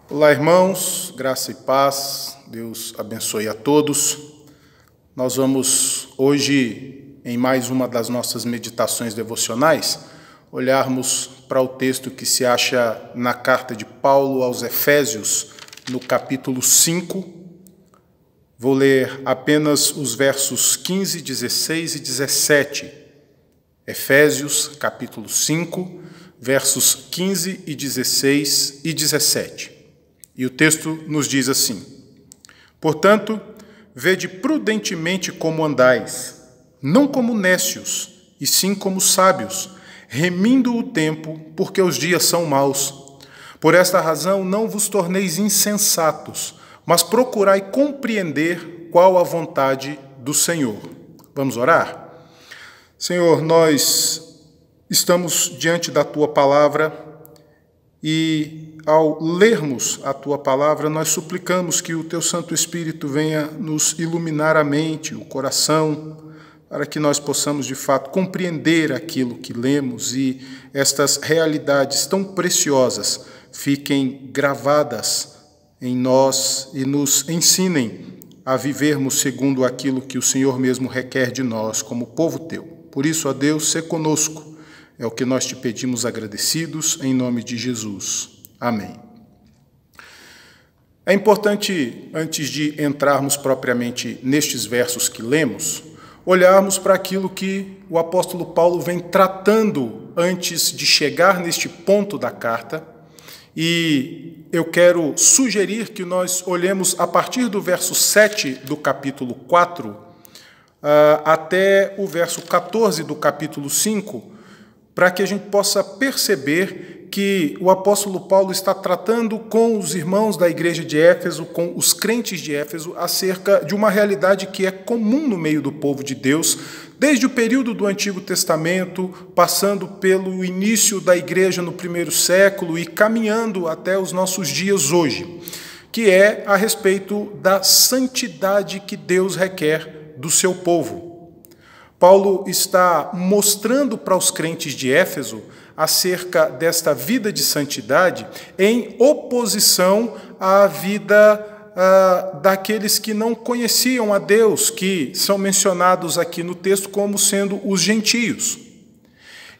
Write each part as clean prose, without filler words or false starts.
Olá, irmãos, graça e paz, Deus abençoe a todos. Nós vamos hoje, em mais uma das nossas meditações devocionais, olharmos para o texto que se acha na carta de Paulo aos Efésios, no capítulo 5. Vou ler apenas os versos 15, 16 e 17. Efésios, capítulo 5, versos 15 e 16 e 17. E o texto nos diz assim: Portanto, vede prudentemente como andais, não como nécios, e sim como sábios, remindo o tempo, porque os dias são maus. Por esta razão não vos torneis insensatos, mas procurai compreender qual a vontade do Senhor. Vamos orar? Senhor, nós estamos diante da Tua palavra e, ao lermos a Tua palavra, nós suplicamos que o Teu Santo Espírito venha nos iluminar a mente, o coração, para que nós possamos, de fato, compreender aquilo que lemos e estas realidades tão preciosas fiquem gravadas em nós e nos ensinem a vivermos segundo aquilo que o Senhor mesmo requer de nós como povo Teu. Por isso, ó Deus, sê conosco. É o que nós te pedimos agradecidos, em nome de Jesus. Amém. É importante, antes de entrarmos propriamente nestes versos que lemos, olharmos para aquilo que o apóstolo Paulo vem tratando antes de chegar neste ponto da carta. E eu quero sugerir que nós olhemos a partir do verso 7 do capítulo 4 até o verso 14 do capítulo 5, para que a gente possa perceber que o apóstolo Paulo está tratando com os irmãos da igreja de Éfeso, com os crentes de Éfeso, acerca de uma realidade que é comum no meio do povo de Deus, desde o período do Antigo Testamento, passando pelo início da igreja no primeiro século e caminhando até os nossos dias hoje, que é a respeito da santidade que Deus requer do seu povo. Paulo está mostrando para os crentes de Éfeso acerca desta vida de santidade em oposição à vida daqueles que não conheciam a Deus, que são mencionados aqui no texto como sendo os gentios.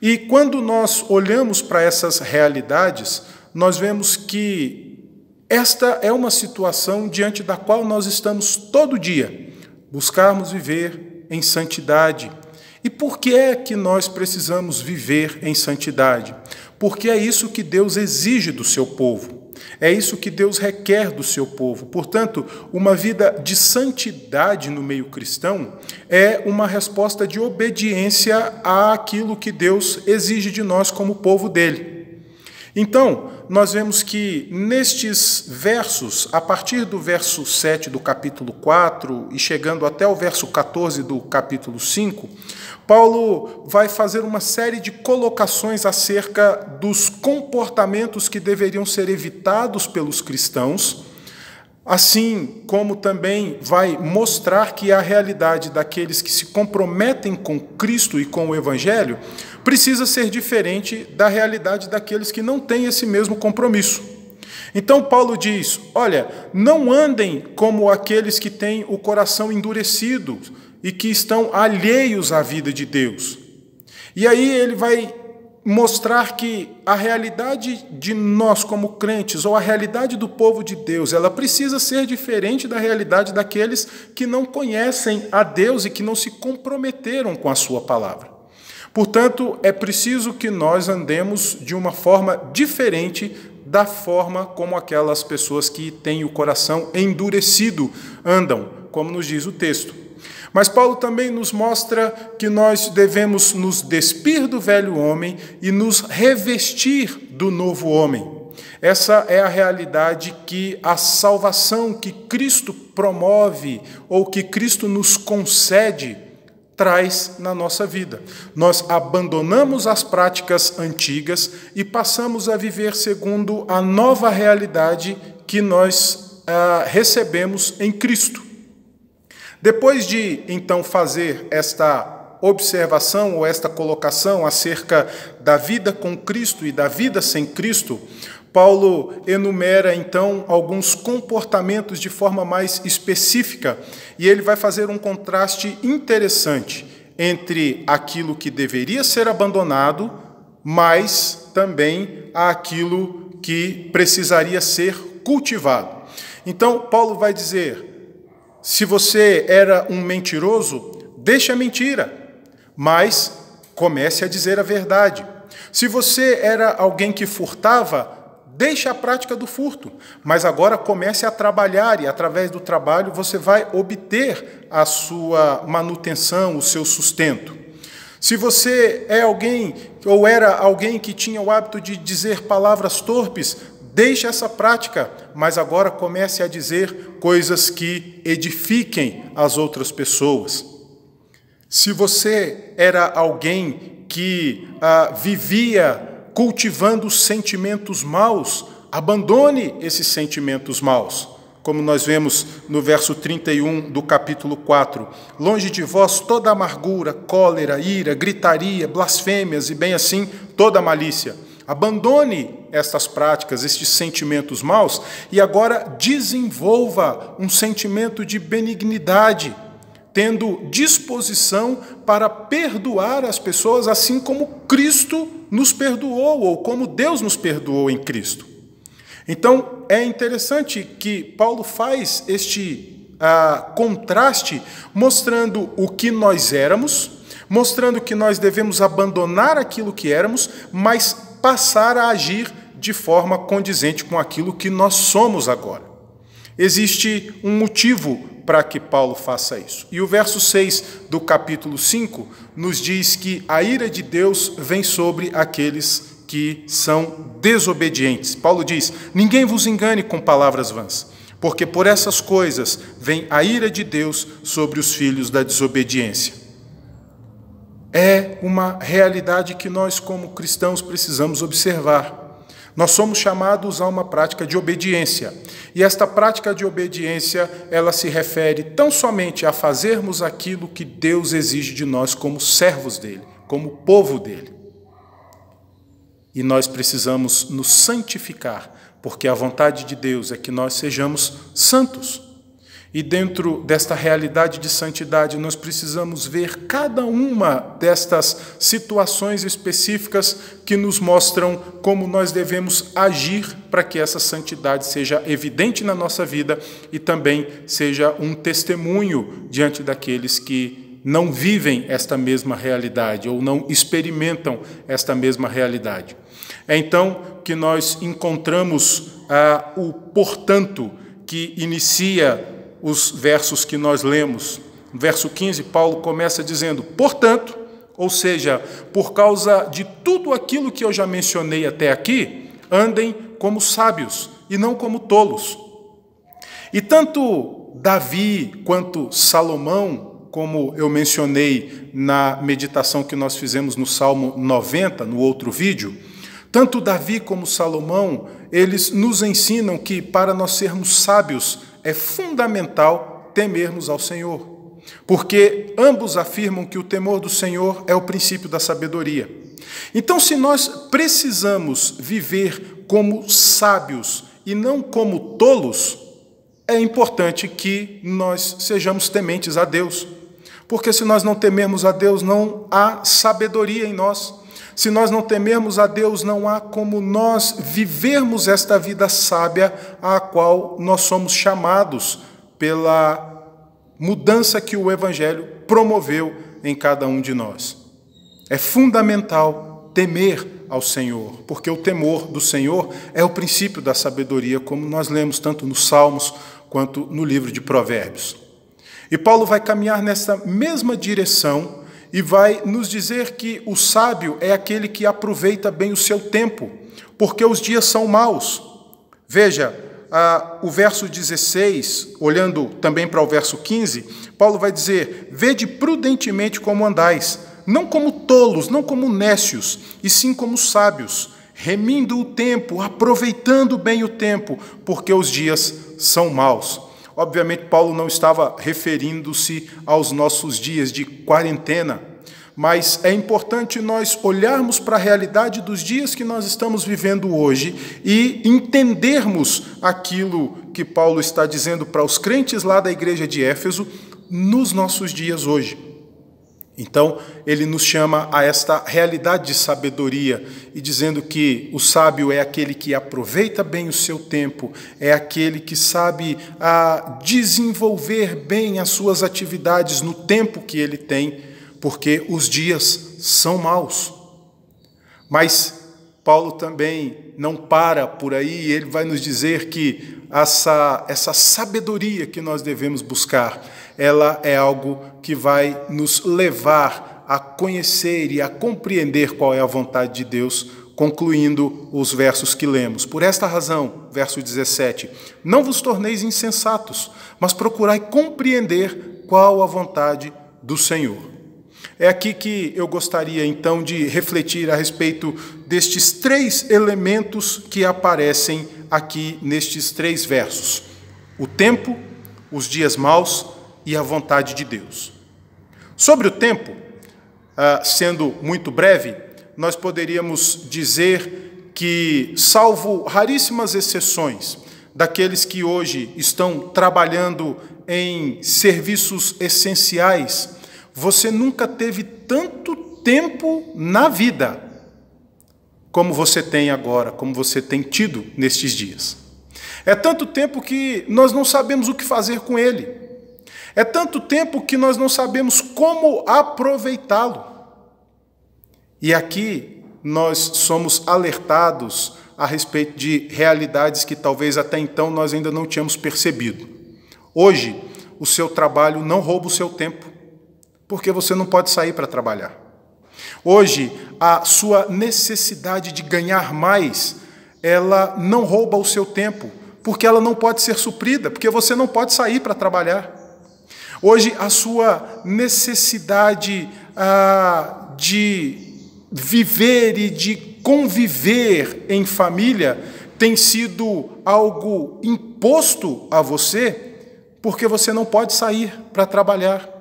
E quando nós olhamos para essas realidades, nós vemos que esta é uma situação diante da qual nós estamos todo dia buscarmos viver em santidade. E por que é que nós precisamos viver em santidade? Porque é isso que Deus exige do seu povo. É isso que Deus requer do seu povo. Portanto, uma vida de santidade no meio cristão é uma resposta de obediência àquilo que Deus exige de nós como povo dele. Então, nós vemos que nestes versos, a partir do verso 7 do capítulo 4 e chegando até o verso 14 do capítulo 5, Paulo vai fazer uma série de colocações acerca dos comportamentos que deveriam ser evitados pelos cristãos, assim como também vai mostrar que a realidade daqueles que se comprometem com Cristo e com o Evangelho precisa ser diferente da realidade daqueles que não têm esse mesmo compromisso. Então Paulo diz, olha, não andem como aqueles que têm o coração endurecido e que estão alheios à vida de Deus. E aí ele vai mostrar que a realidade de nós como crentes, ou a realidade do povo de Deus, ela precisa ser diferente da realidade daqueles que não conhecem a Deus e que não se comprometeram com a sua palavra. Portanto, é preciso que nós andemos de uma forma diferente da forma como aquelas pessoas que têm o coração endurecido andam, como nos diz o texto. Mas Paulo também nos mostra que nós devemos nos despir do velho homem e nos revestir do novo homem. Essa é a realidade que a salvação que Cristo promove ou que Cristo nos concede traz na nossa vida. Nós abandonamos as práticas antigas e passamos a viver segundo a nova realidade que nós recebemos em Cristo. Depois de, então, fazer esta observação ou esta colocação acerca da vida com Cristo e da vida sem Cristo, Paulo enumera, então, alguns comportamentos de forma mais específica, e ele vai fazer um contraste interessante entre aquilo que deveria ser abandonado, mas também aquilo que precisaria ser cultivado. Então, Paulo vai dizer, se você era um mentiroso, deixe a mentira, mas comece a dizer a verdade. Se você era alguém que furtava, deixe a prática do furto, mas agora comece a trabalhar e, através do trabalho, você vai obter a sua manutenção, o seu sustento. Se você é alguém ou era alguém que tinha o hábito de dizer palavras torpes, deixe essa prática, mas agora comece a dizer coisas que edifiquem as outras pessoas. Se você era alguém que vivia cultivando sentimentos maus, abandone esses sentimentos maus. Como nós vemos no verso 31 do capítulo 4. Longe de vós toda amargura, cólera, ira, gritaria, blasfêmias e bem assim toda malícia. Abandone estas práticas, estes sentimentos maus, e agora desenvolva um sentimento de benignidade, tendo disposição para perdoar as pessoas, assim como Cristo nos perdoou, ou como Deus nos perdoou em Cristo. Então, é interessante que Paulo faz este contraste, mostrando o que nós éramos, mostrando que nós devemos abandonar aquilo que éramos, mas passar a agir de forma condizente com aquilo que nós somos agora. Existe um motivo para que Paulo faça isso. E o verso 6 do capítulo 5 nos diz que a ira de Deus vem sobre aqueles que são desobedientes. Paulo diz, ninguém vos engane com palavras vãs, porque por essas coisas vem a ira de Deus sobre os filhos da desobediência. É uma realidade que nós, como cristãos, precisamos observar. Nós somos chamados a uma prática de obediência. E esta prática de obediência, ela se refere tão somente a fazermos aquilo que Deus exige de nós como servos dele, como povo dele. E nós precisamos nos santificar, porque a vontade de Deus é que nós sejamos santos. E dentro desta realidade de santidade, nós precisamos ver cada uma destas situações específicas que nos mostram como nós devemos agir para que essa santidade seja evidente na nossa vida e também seja um testemunho diante daqueles que não vivem esta mesma realidade ou não experimentam esta mesma realidade. É então que nós encontramos o portanto que inicia os versos que nós lemos. No verso 15, Paulo começa dizendo, portanto, ou seja, por causa de tudo aquilo que eu já mencionei até aqui, andem como sábios e não como tolos. E tanto Davi quanto Salomão, como eu mencionei na meditação que nós fizemos no Salmo 90, no outro vídeo, tanto Davi como Salomão, eles nos ensinam que para nós sermos sábios é fundamental temermos ao Senhor, porque ambos afirmam que o temor do Senhor é o princípio da sabedoria. Então, se nós precisamos viver como sábios e não como tolos, é importante que nós sejamos tementes a Deus, porque se nós não temermos a Deus, não há sabedoria em nós. Se nós não temermos a Deus, não há como nós vivermos esta vida sábia a qual nós somos chamados pela mudança que o Evangelho promoveu em cada um de nós. É fundamental temer ao Senhor, porque o temor do Senhor é o princípio da sabedoria, como nós lemos tanto nos Salmos quanto no livro de Provérbios. E Paulo vai caminhar nessa mesma direção e vai nos dizer que o sábio é aquele que aproveita bem o seu tempo, porque os dias são maus. Veja, o verso 16, olhando também para o verso 15, Paulo vai dizer, vede prudentemente como andais, não como tolos, não como nécios, e sim como sábios, remindo o tempo, aproveitando bem o tempo, porque os dias são maus. Obviamente, Paulo não estava referindo-se aos nossos dias de quarentena, mas é importante nós olharmos para a realidade dos dias que nós estamos vivendo hoje e entendermos aquilo que Paulo está dizendo para os crentes lá da igreja de Éfeso nos nossos dias hoje. Então, ele nos chama a esta realidade de sabedoria e dizendo que o sábio é aquele que aproveita bem o seu tempo, é aquele que sabe desenvolver bem as suas atividades no tempo que ele tem, porque os dias são maus. Mas Paulo também não para por aí, ele vai nos dizer que essa sabedoria que nós devemos buscar, ela é algo que vai nos levar a conhecer e a compreender qual é a vontade de Deus, concluindo os versos que lemos. Por esta razão, verso 17, não vos torneis insensatos, mas procurai compreender qual a vontade do Senhor. É aqui que eu gostaria, então, de refletir a respeito destes 3 elementos que aparecem aqui nestes 3 versos: o tempo, os dias maus e a vontade de Deus. Sobre o tempo, sendo muito breve, nós poderíamos dizer que, salvo raríssimas exceções, daqueles que hoje estão trabalhando em serviços essenciais, você nunca teve tanto tempo na vida como você tem agora, como você tem tido nestes dias. É tanto tempo que nós não sabemos o que fazer com ele. É tanto tempo que nós não sabemos como aproveitá-lo. E aqui nós somos alertados a respeito de realidades que talvez até então nós ainda não tínhamos percebido. Hoje, o seu trabalho não rouba o seu tempo, porque você não pode sair para trabalhar. Hoje, a sua necessidade de ganhar mais, ela não rouba o seu tempo, porque ela não pode ser suprida, porque você não pode sair para trabalhar. Hoje, a sua necessidade de viver e de conviver em família tem sido algo imposto a você, porque você não pode sair para trabalhar.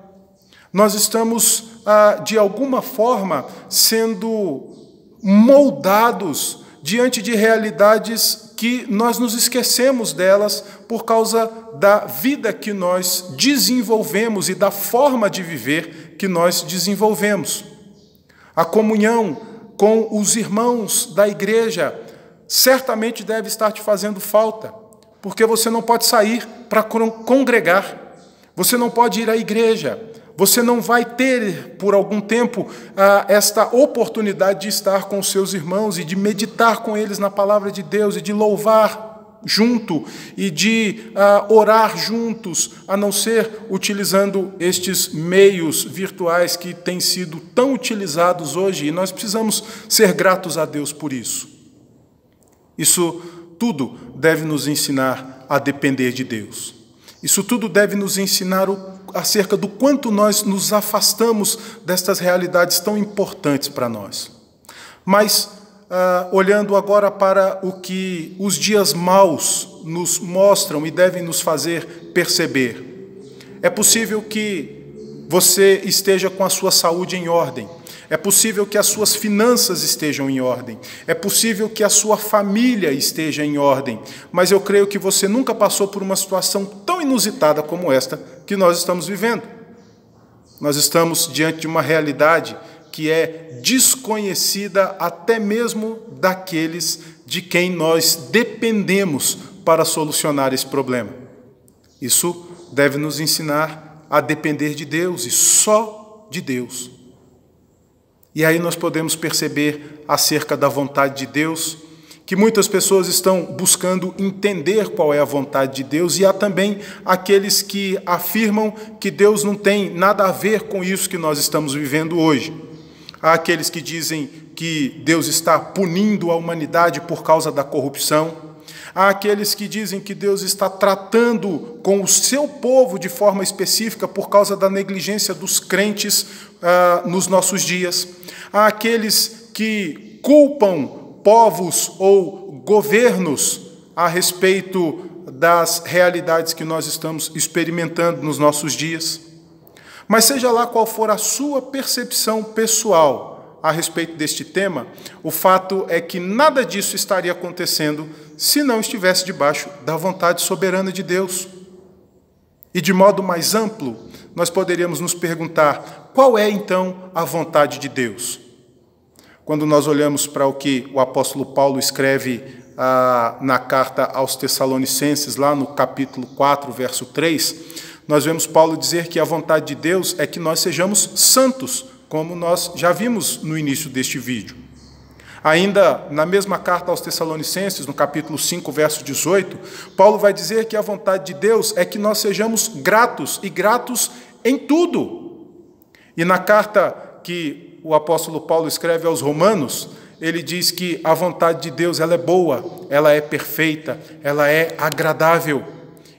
Nós estamos, de alguma forma, sendo moldados diante de realidades que nós nos esquecemos delas por causa da vida que nós desenvolvemos e da forma de viver que nós desenvolvemos. A comunhão com os irmãos da igreja certamente deve estar te fazendo falta, porque você não pode sair para congregar, você não pode ir à igreja, você não vai ter, por algum tempo, esta oportunidade de estar com os seus irmãos e de meditar com eles na palavra de Deus e de louvar junto e de orar juntos, a não ser utilizando estes meios virtuais que têm sido tão utilizados hoje, e nós precisamos ser gratos a Deus por isso. Isso tudo deve nos ensinar a depender de Deus. Isso tudo deve nos ensinar acerca do quanto nós nos afastamos destas realidades tão importantes para nós. Mas, olhando agora para o que os dias maus nos mostram e devem nos fazer perceber, é possível que você esteja com a sua saúde em ordem, é possível que as suas finanças estejam em ordem, é possível que a sua família esteja em ordem, mas eu creio que você nunca passou por uma situação tão inusitada como esta que nós estamos vivendo. Nós estamos diante de uma realidade que é desconhecida até mesmo daqueles de quem nós dependemos para solucionar esse problema. Isso deve nos ensinar a depender de Deus e só de Deus. E aí nós podemos perceber acerca da vontade de Deus, que muitas pessoas estão buscando entender qual é a vontade de Deus, e há também aqueles que afirmam que Deus não tem nada a ver com isso que nós estamos vivendo hoje. Há aqueles que dizem que Deus está punindo a humanidade por causa da corrupção. Há aqueles que dizem que Deus está tratando com o seu povo de forma específica por causa da negligência dos crentes nos nossos dias. Há aqueles que culpam povos ou governos a respeito das realidades que nós estamos experimentando nos nossos dias. Mas seja lá qual for a sua percepção pessoal a respeito deste tema, o fato é que nada disso estaria acontecendo se não estivesse debaixo da vontade soberana de Deus. E de modo mais amplo, nós poderíamos nos perguntar, qual é então a vontade de Deus? Quando nós olhamos para o que o apóstolo Paulo escreve na carta aos Tessalonicenses, lá no capítulo 4, verso 3, nós vemos Paulo dizer que a vontade de Deus é que nós sejamos santos, como nós já vimos no início deste vídeo. Ainda na mesma carta aos Tessalonicenses, no capítulo 5, verso 18, Paulo vai dizer que a vontade de Deus é que nós sejamos gratos, e gratos em tudo. E na carta que o apóstolo Paulo escreve aos Romanos, ele diz que a vontade de Deus ela é boa, ela é perfeita, ela é agradável,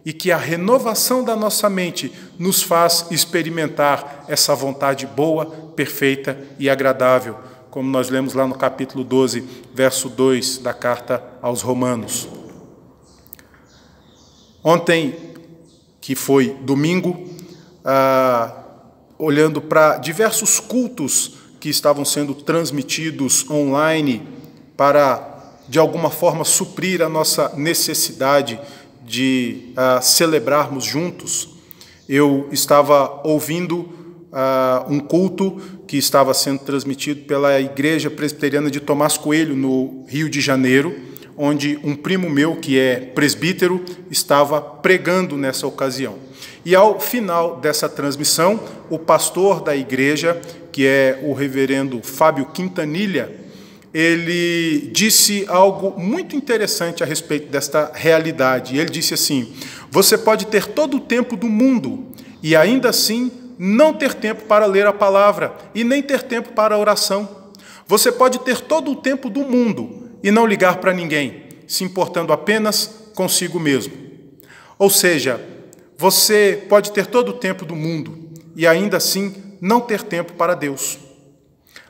e que a renovação da nossa mente nos faz experimentar essa vontade boa, perfeita e agradável, como nós lemos lá no capítulo 12, verso 2 da carta aos Romanos. Ontem, que foi domingo, olhando para diversos cultos que estavam sendo transmitidos online para, de alguma forma, suprir a nossa necessidade de celebrarmos juntos, eu estava ouvindo um culto que estava sendo transmitido pela Igreja Presbiteriana de Tomás Coelho, no Rio de Janeiro, onde um primo meu, que é presbítero, estava pregando nessa ocasião. E ao final dessa transmissão, o pastor da igreja, que é o reverendo Fábio Quintanilha, ele disse algo muito interessante a respeito desta realidade. Ele disse assim: você pode ter todo o tempo do mundo e ainda assim não ter tempo para ler a palavra e nem ter tempo para a oração. Você pode ter todo o tempo do mundo e não ligar para ninguém, se importando apenas consigo mesmo. Ou seja, você pode ter todo o tempo do mundo e ainda assim não ter tempo para Deus.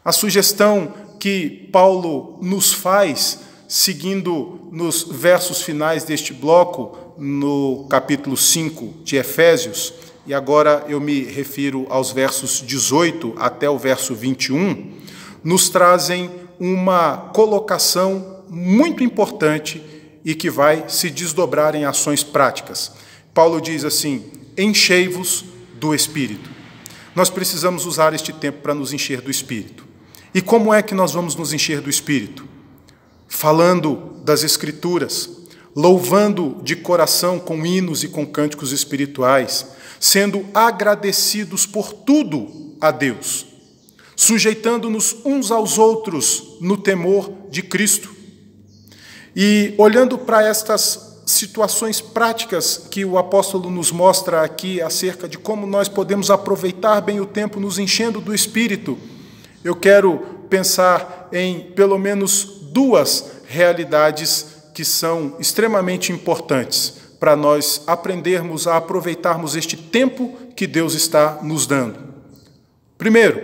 A sugestão que Paulo nos faz, seguindo nos versos finais deste bloco, no capítulo 5 de Efésios, e agora eu me refiro aos versos 18 até o verso 21, nos trazem uma colocação muito importante e que vai se desdobrar em ações práticas. Paulo diz assim: enchei-vos do Espírito. Nós precisamos usar este tempo para nos encher do Espírito. E como é que nós vamos nos encher do Espírito? Falando das Escrituras, louvando de coração com hinos e com cânticos espirituais, sendo agradecidos por tudo a Deus, sujeitando-nos uns aos outros no temor de Cristo. E olhando para estas situações práticas que o apóstolo nos mostra aqui acerca de como nós podemos aproveitar bem o tempo nos enchendo do Espírito, eu quero pensar em pelo menos duas realidades que são extremamente importantes para nós aprendermos a aproveitarmos este tempo que Deus está nos dando. Primeiro,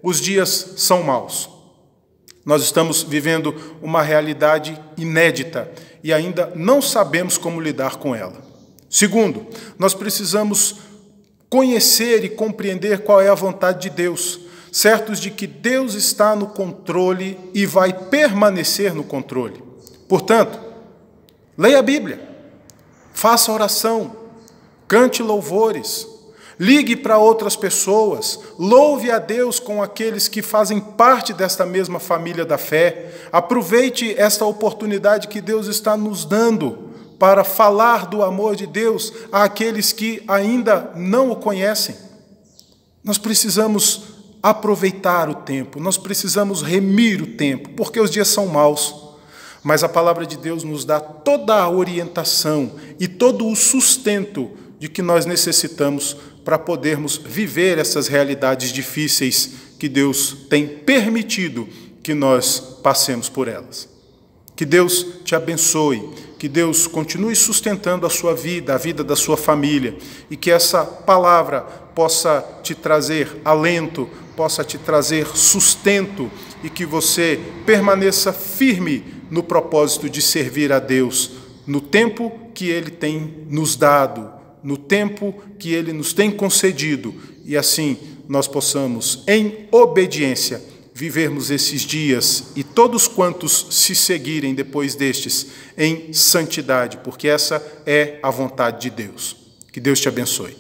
os dias são maus. Nós estamos vivendo uma realidade inédita e ainda não sabemos como lidar com ela. Segundo, nós precisamos conhecer e compreender qual é a vontade de Deus, certos de que Deus está no controle e vai permanecer no controle. Portanto, leia a Bíblia, faça oração, cante louvores, ligue para outras pessoas, louve a Deus com aqueles que fazem parte desta mesma família da fé. Aproveite esta oportunidade que Deus está nos dando para falar do amor de Deus àqueles que ainda não o conhecem. Nós precisamos aproveitar o tempo, nós precisamos remir o tempo, porque os dias são maus. Mas a palavra de Deus nos dá toda a orientação e todo o sustento de que nós necessitamos para podermos viver essas realidades difíceis que Deus tem permitido que nós passemos por elas. Que Deus te abençoe, que Deus continue sustentando a sua vida, a vida da sua família, e que essa palavra possa te trazer alento, possa te trazer sustento, e que você permaneça firme no propósito de servir a Deus, no tempo que Ele tem nos dado, no tempo que Ele nos tem concedido, e assim nós possamos, em obediência, vivermos esses dias e todos quantos se seguirem depois destes em santidade, porque essa é a vontade de Deus. Que Deus te abençoe.